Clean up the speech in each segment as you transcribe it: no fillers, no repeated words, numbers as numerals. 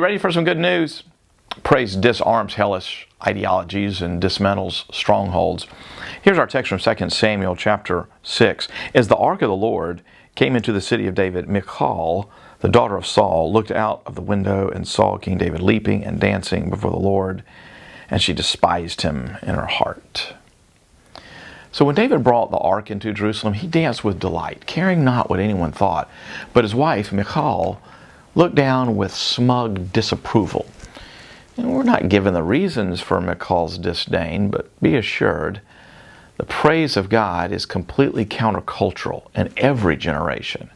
ready for some good news? Praise disarms hellish ideologies and dismantles strongholds. Here's our text from 2 Samuel chapter 6. As the ark of the Lord came into the city of David, Michal, the daughter of Saul, looked out of the window and saw King David leaping and dancing before the Lord, and she despised him in her heart. So when David brought the ark into Jerusalem, he danced with delight, caring not what anyone thought. But his wife, Michal, looked down with smug disapproval. And we're not given the reasons for Michal's disdain, but be assured, the praise of God is completely countercultural in every generation.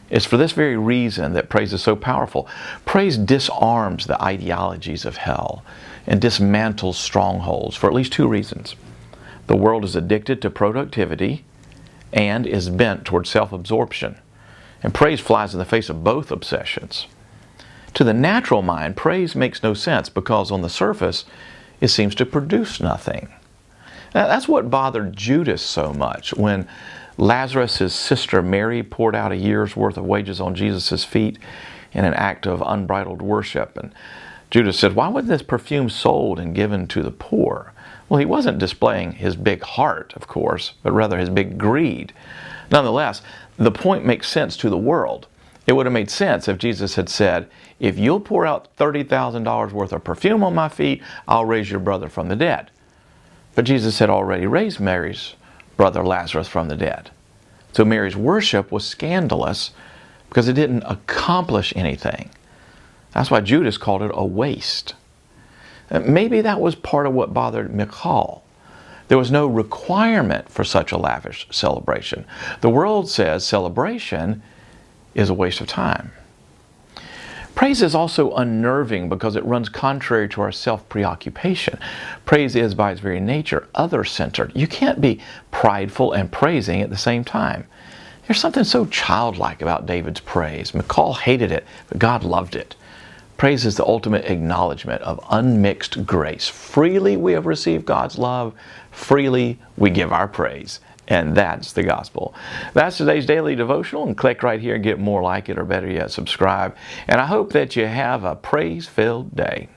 It's for this very reason that praise is so powerful. Praise disarms the ideologies of hell and dismantles strongholds for at least two reasons. The world is addicted to productivity and is bent toward self-absorption. And praise flies in the face of both obsessions. To the natural mind, praise makes no sense because on the surface, it seems to produce nothing. Now, that's what bothered Judas so much when Lazarus, his sister Mary, poured out a year's worth of wages on Jesus' feet in an act of unbridled worship. And Judas said, why wasn't this perfume sold and given to the poor? Well, he wasn't displaying his big heart, of course, but rather his big greed. Nonetheless, the point makes sense to the world. It would have made sense if Jesus had said, if you'll pour out $30,000 worth of perfume on my feet, I'll raise your brother from the dead. But Jesus had already raised Mary's brother Lazarus from the dead. So Mary's worship was scandalous because it didn't accomplish anything. That's why Judas called it a waste. Maybe that was part of what bothered Michal. There was no requirement for such a lavish celebration. The world says celebration is a waste of time. Praise is also unnerving because it runs contrary to our self-preoccupation. Praise is, by its very nature, other-centered. You can't be prideful and praising at the same time. There's something so childlike about David's praise. Michal hated it, but God loved it. Praise is the ultimate acknowledgement of unmixed grace. Freely we have received God's love. Freely we give our praise. And that's the gospel. That's today's daily devotional. And click right here and get more like it, or better yet, subscribe. And I hope that you have a praise-filled day.